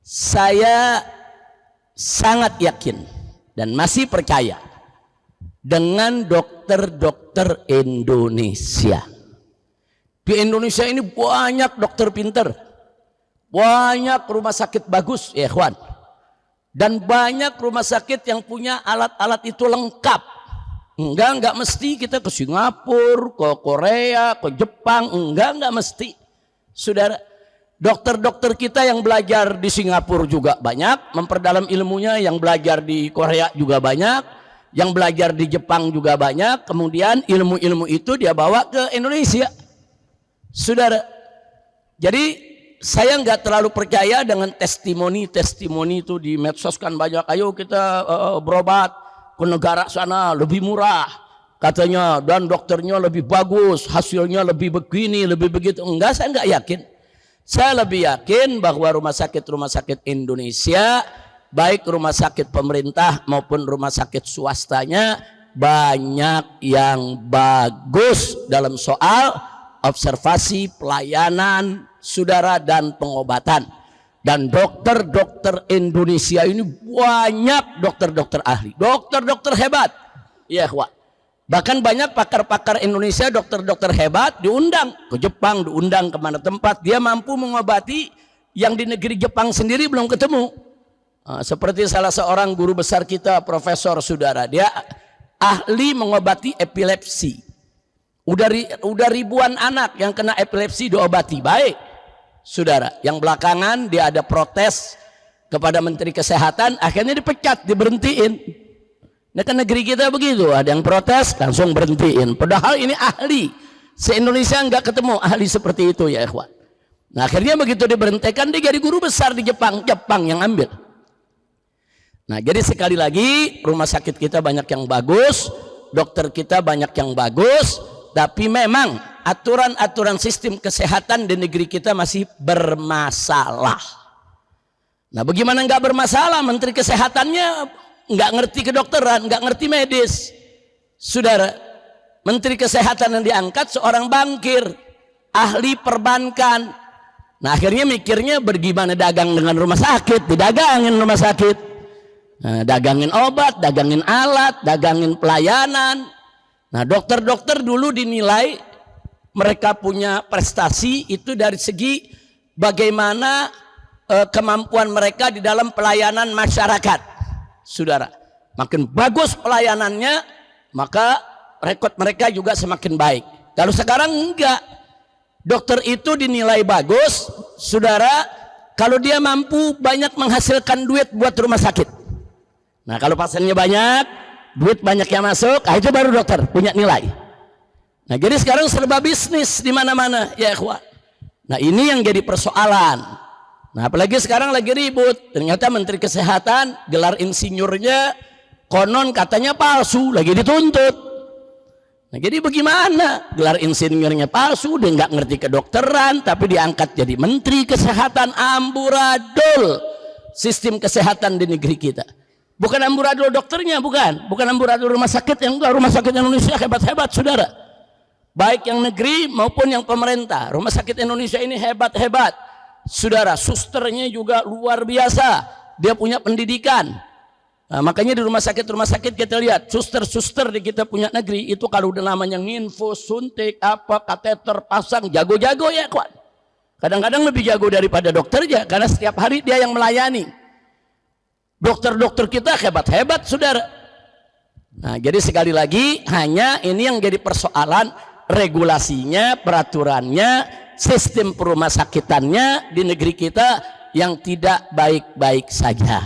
Saya sangat yakin dan masih percaya dengan dokter-dokter Indonesia. Di Indonesia ini banyak dokter pinter, banyak rumah sakit bagus ya ikhwan, dan banyak rumah sakit yang punya alat-alat itu lengkap. Enggak mesti kita ke Singapura, ke Korea, ke Jepang, enggak mesti. Saudara, dokter-dokter kita yang belajar di Singapura juga banyak, memperdalam ilmunya, yang belajar di Korea juga banyak, yang belajar di Jepang juga banyak, kemudian ilmu-ilmu itu dia bawa ke Indonesia. Saudara, jadi saya nggak terlalu percaya dengan testimoni itu di medsos kan banyak, ayo kita berobat ke negara sana lebih murah katanya, dan dokternya lebih bagus, hasilnya lebih begini, lebih begitu. Enggak, saya nggak yakin. Saya lebih yakin bahwa rumah sakit Indonesia, baik rumah sakit pemerintah maupun rumah sakit swastanya, banyak yang bagus dalam soal observasi, pelayanan, saudara, dan pengobatan. Dan dokter-dokter Indonesia ini banyak dokter-dokter ahli, dokter-dokter hebat. Ya, bahkan banyak pakar-pakar Indonesia, dokter-dokter hebat diundang ke Jepang, diundang kemana tempat. Dia mampu mengobati yang di negeri Jepang sendiri belum ketemu. Seperti salah seorang guru besar kita, profesor, saudara, dia ahli mengobati epilepsi. Udah ribuan anak yang kena epilepsi diobati baik, saudara. Yang belakangan dia ada protes kepada Menteri Kesehatan, akhirnya dipecat, diberhentiin. Nah, kan negeri kita begitu, ada yang protes langsung berhentiin. Padahal ini ahli, se-Indonesia nggak ketemu ahli seperti itu ya ikhwan. Nah, akhirnya begitu diberhentikan, dia jadi guru besar di Jepang yang ambil. Nah, jadi sekali lagi rumah sakit kita banyak yang bagus, dokter kita banyak yang bagus, tapi memang aturan-aturan sistem kesehatan di negeri kita masih bermasalah. Nah, bagaimana nggak bermasalah? Menteri Kesehatannya nggak ngerti kedokteran, nggak ngerti medis. Saudara, Menteri Kesehatan yang diangkat seorang bankir, ahli perbankan. Nah, akhirnya mikirnya bagaimana dagang dengan rumah sakit, didagangin rumah sakit. Nah, dagangin obat, dagangin alat, dagangin pelayanan. Nah, dokter-dokter dulu dinilai mereka punya prestasi itu dari segi bagaimana kemampuan mereka di dalam pelayanan masyarakat. Saudara, makin bagus pelayanannya, maka rekod mereka juga semakin baik. Kalau sekarang enggak, dokter itu dinilai bagus, saudara, kalau dia mampu banyak menghasilkan duit buat rumah sakit. Nah, kalau pasiennya banyak, duit banyak yang masuk, itu baru dokter punya nilai. Nah, jadi sekarang serba bisnis di mana-mana ya ikhwan. Nah, ini yang jadi persoalan. Nah, apalagi sekarang lagi ribut, ternyata Menteri Kesehatan gelar insinyurnya konon katanya palsu, lagi dituntut. Nah, jadi bagaimana? Gelar insinyurnya palsu, dia nggak ngerti kedokteran, tapi diangkat jadi Menteri Kesehatan. Amburadul sistem kesehatan di negeri kita. Bukan amburadul dokternya, bukan amburadul rumah sakit, yang enggak, rumah sakit Indonesia hebat-hebat, saudara. Baik yang negeri maupun yang pemerintah. Rumah sakit Indonesia ini hebat-hebat, saudara. Susternya juga luar biasa, dia punya pendidikan. Nah, makanya di rumah sakit kita lihat suster-suster di kita punya negeri itu kalau udah namanya nginfus, suntik, kateter, pasang, jago-jago ya kawan. Kadang-kadang lebih jago daripada dokternya, karena setiap hari dia yang melayani. Dokter-dokter kita hebat-hebat, saudara. Nah, jadi sekali lagi, hanya ini yang jadi persoalan, regulasinya, peraturannya, sistem perumah sakitannya di negeri kita yang tidak baik-baik saja.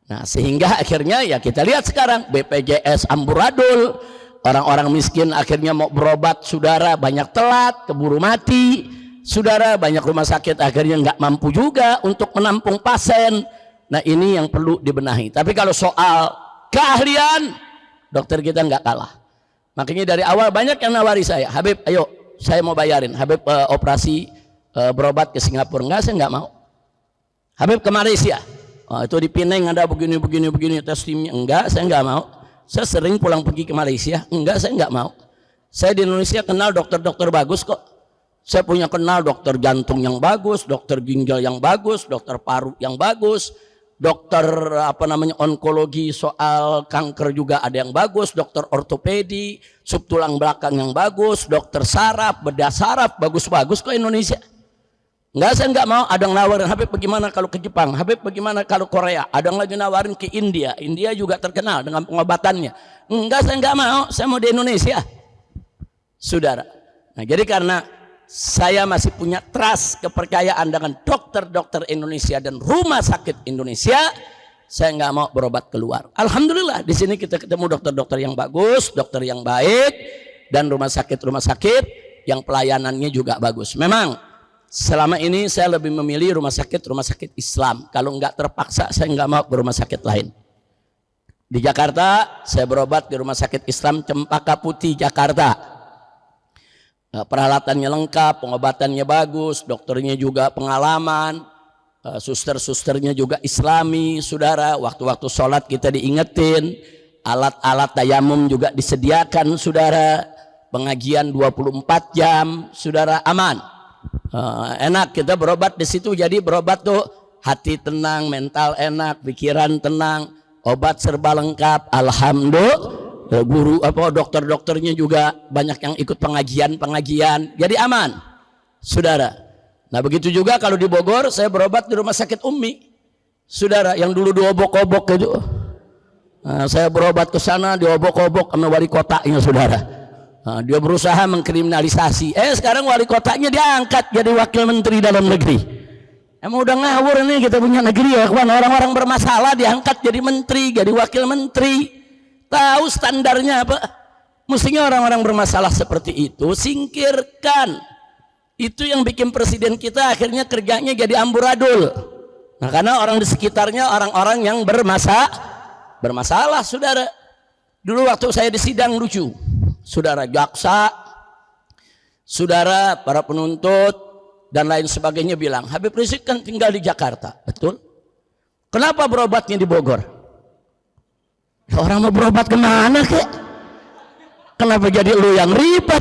Nah, sehingga akhirnya ya kita lihat sekarang BPJS amburadul, orang-orang miskin akhirnya mau berobat, saudara, banyak telat, keburu mati, saudara. Banyak rumah sakit akhirnya nggak mampu juga untuk menampung pasien. Nah, ini yang perlu dibenahi. Tapi kalau soal keahlian, dokter kita nggak kalah. Makanya dari awal banyak yang nawari saya, Habib, ayo saya mau bayarin, Habib operasi berobat ke Singapura. Enggak, saya nggak mau. Habib ke Malaysia, itu di Penang ada begini testimnya. Enggak, saya nggak mau. Saya sering pulang pergi ke Malaysia. Enggak, saya nggak mau. Saya di Indonesia kenal dokter-dokter bagus kok. Saya punya kenal dokter jantung yang bagus, dokter ginjal yang bagus, dokter paru yang bagus, dokter onkologi soal kanker juga ada yang bagus, dokter ortopedi, sub tulang belakang yang bagus, dokter saraf, bedah saraf, bagus-bagus kok Indonesia. Enggak, saya enggak mau. Ada yang nawarin, Habib bagaimana kalau ke Jepang, Habib bagaimana kalau Korea, ada yang lagi nawarin ke India, India juga terkenal dengan pengobatannya. Enggak, saya enggak mau, saya mau di Indonesia, saudara. Nah, jadi karena saya masih punya trust, kepercayaan dengan dokter-dokter Indonesia dan rumah sakit Indonesia, saya nggak mau berobat keluar. Alhamdulillah di sini kita ketemu dokter-dokter yang bagus, dokter yang baik, dan rumah sakit yang pelayanannya juga bagus. Memang selama ini saya lebih memilih rumah sakit Islam. Kalau nggak terpaksa saya nggak mau ke rumah sakit lain. Di Jakarta saya berobat di rumah sakit Islam Cempaka Putih Jakarta. Peralatannya lengkap, pengobatannya bagus, dokternya juga pengalaman, suster-susternya juga Islami, saudara. Waktu-waktu sholat kita diingetin, alat-alat tayamum juga disediakan, saudara. Pengajian 24 jam, saudara, aman. Enak kita berobat di situ. Jadi berobat tuh hati tenang, mental enak, pikiran tenang, obat serba lengkap. Alhamdulillah. Guru dokter-dokternya juga banyak yang ikut pengajian, jadi aman, saudara. Nah begitu juga kalau di Bogor saya berobat di rumah sakit Umi, saudara, yang dulu diobok-obok itu. Nah, saya berobat ke sana diobok-obok sama wali kotanya, saudara. Nah, dia berusaha mengkriminalisasi. Sekarang wali kotanya diangkat jadi wakil menteri dalam negeri. Emang udah ngawur nih kita punya negeri ya, kawan. Orang-orang bermasalah diangkat jadi menteri, jadi wakil menteri. Tahu standarnya apa? Mestinya orang-orang bermasalah seperti itu singkirkan. Itu yang bikin presiden kita akhirnya kerjanya jadi amburadul. Nah, karena orang di sekitarnya orang-orang yang bermasalah, saudara. Dulu waktu saya di sidang lucu, saudara, jaksa, saudara, para penuntut dan lain sebagainya bilang, Habib Rizik kan tinggal di Jakarta, betul? Kenapa berobatnya di Bogor? Orang mau berobat kemana kek? Kenapa jadi lu yang ribet?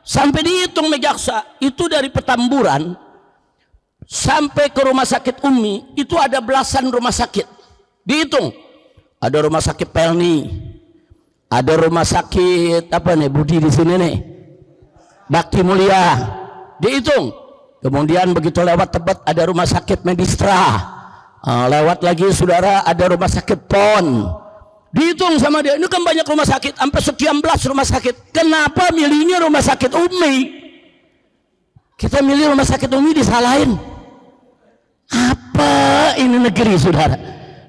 Sampai dihitung mejaksa itu dari Petamburan sampai ke rumah sakit Umi itu ada belasan rumah sakit. Dihitung, ada rumah sakit Pelni, ada rumah sakit Budi di sini nih, Bakti Mulia. Dihitung. Kemudian begitu lewat Tebet ada rumah sakit Medistra. Lewat lagi saudara ada rumah sakit PON. Dihitung sama dia, ini kan banyak rumah sakit, sampai sekian belas rumah sakit. Kenapa milihnya rumah sakit Umi? Kita milih rumah sakit Umi disalahin. Apa ini negeri, saudara?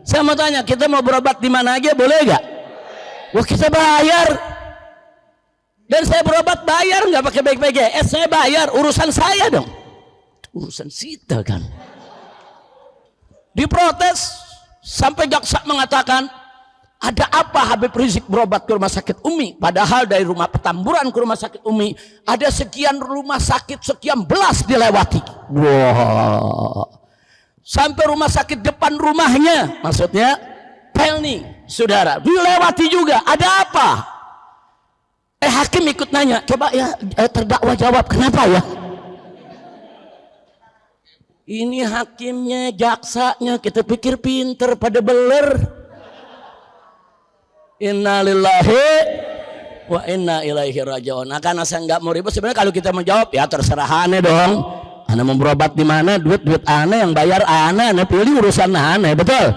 Saya mau tanya, kita mau berobat di mana aja boleh gak? Wah, kita bayar. Dan saya berobat bayar nggak pakai BPJS, saya bayar, urusan saya dong. Urusan kita kan. Diprotes sampai jaksa mengatakan, ada apa Habib Rizik berobat ke rumah sakit Umi? Padahal dari rumah Petamburan ke rumah sakit Umi ada sekian rumah sakit, sekian belas dilewati. Wow. Sampai rumah sakit depan rumahnya, maksudnya Pelni, saudara, dilewati juga. Ada apa? Hakim ikut nanya, coba ya terdakwa jawab, kenapa ya? Ini hakimnya, jaksanya, kita pikir pinter pada beler. Innalillahi wa inna ilaihi rajiun. Nah, karena saya nggak mau ribut, sebenarnya kalau kita menjawab ya terserah aneh dong. Ane mau berobat di mana, duit aneh, yang bayar aneh, pilih urusan aneh, betul?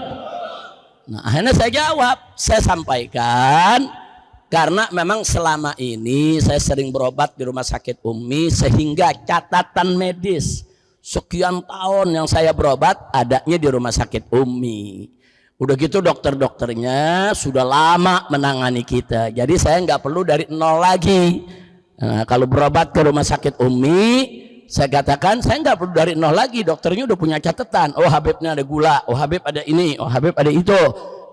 Nah, akhirnya saya jawab, saya sampaikan karena memang selama ini saya sering berobat di rumah sakit Umi, sehingga catatan medis sekian tahun yang saya berobat adanya di rumah sakit Umi. Udah gitu dokter-dokternya sudah lama menangani kita, jadi saya nggak perlu dari nol lagi. Nah, kalau berobat ke rumah sakit Umi, saya katakan saya nggak perlu dari nol lagi, dokternya udah punya catatan. Oh, Habibnya ada gula, oh Habib ada ini, oh Habib ada itu,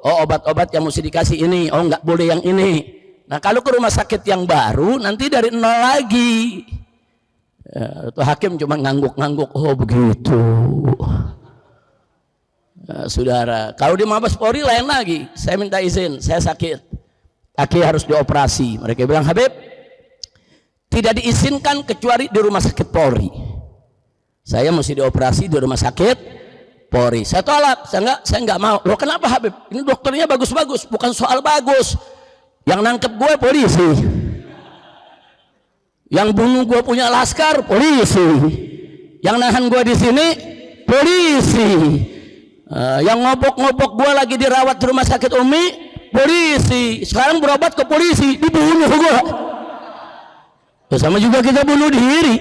oh obat-obat yang mesti dikasih ini, oh nggak boleh yang ini. Nah, kalau ke rumah sakit yang baru nanti dari nol lagi. Itu hakim cuma ngangguk-ngangguk, oh begitu. Saudara, kalau di Mabes Polri lain lagi. Saya minta izin, saya sakit, kaki harus dioperasi. Mereka bilang, Habib, tidak diizinkan kecuali di rumah sakit Polri. Saya mesti dioperasi di rumah sakit Polri. Saya tolak, saya nggak mau. Loh kenapa Habib? Ini dokternya bagus-bagus, bukan soal bagus. Yang nangkep gue polisi, yang bunuh gue punya laskar polisi, yang nahan gue di sini polisi, yang ngobok-ngobok gue lagi dirawat di rumah sakit Umi polisi. Sekarang berobat ke polisi, dibunuh gue. Sama juga kita bunuh diri.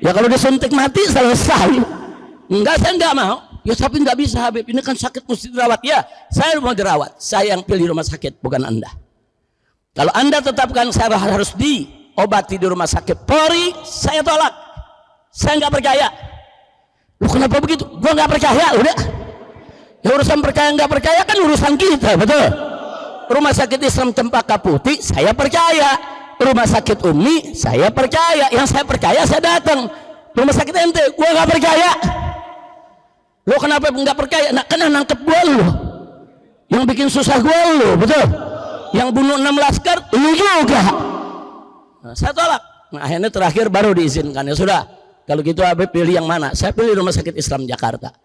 Ya kalau disuntik mati selesai. Enggak, saya enggak mau. Ya tapi enggak bisa Habib, ini kan sakit mesti dirawat. Ya saya mau dirawat, saya yang pilih rumah sakit, bukan Anda. Kalau Anda tetapkan saya harus diobati di rumah sakit Polri, saya tolak. Saya enggak percaya. Loh kenapa begitu? Gua enggak percaya, udah. Ya urusan percaya enggak percaya kan urusan kita, betul. Rumah sakit Islam Cempaka Putih saya percaya. Rumah sakit Umi saya percaya. Yang saya percaya saya datang. Rumah sakit ente gua nggak percaya. Lo kenapa nggak percaya? Nah, kena nangkep gua lo, yang bikin susah gua lo, betul. Yang bunuh 6 laskar lu juga. Nah, saya tolak. Nah, akhirnya terakhir baru diizinkan. Ya sudah, kalau gitu Habib pilih yang mana? Saya pilih Rumah Sakit Islam Jakarta.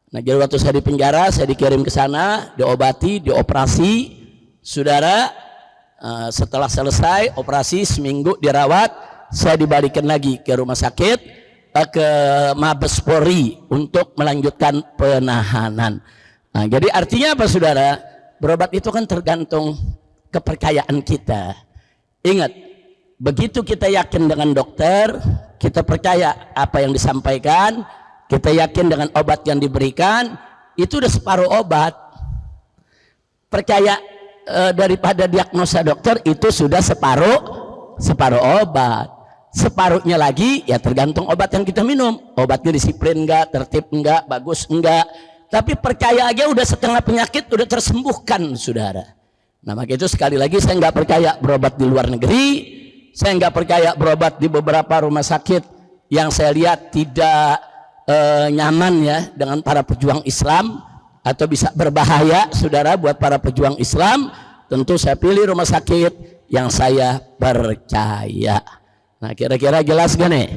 Nah jadi waktu saya di penjara, saya dikirim ke sana, diobati, dioperasi. Saudara, setelah selesai operasi seminggu dirawat, saya dibalikin lagi ke rumah sakit, ke Mabes Polri untuk melanjutkan penahanan. Nah, jadi artinya apa saudara? Berobat itu kan tergantung kepercayaan kita. Ingat, begitu kita yakin dengan dokter, kita percaya apa yang disampaikan, kita yakin dengan obat yang diberikan, itu udah separuh obat. Percaya daripada diagnosa dokter itu sudah separuh obat. Separuhnya lagi ya tergantung obat yang kita minum. Obatnya disiplin enggak, tertib enggak, bagus enggak. Tapi percaya aja udah setengah penyakit udah tersembuhkan saudara. Nah maka itu sekali lagi saya nggak percaya berobat di luar negeri. Saya nggak percaya berobat di beberapa rumah sakit yang saya lihat tidak nyaman ya dengan para pejuang Islam, atau bisa berbahaya saudara buat para pejuang Islam. Tentu saya pilih rumah sakit yang saya percaya. Nah kira-kira jelas gak nih?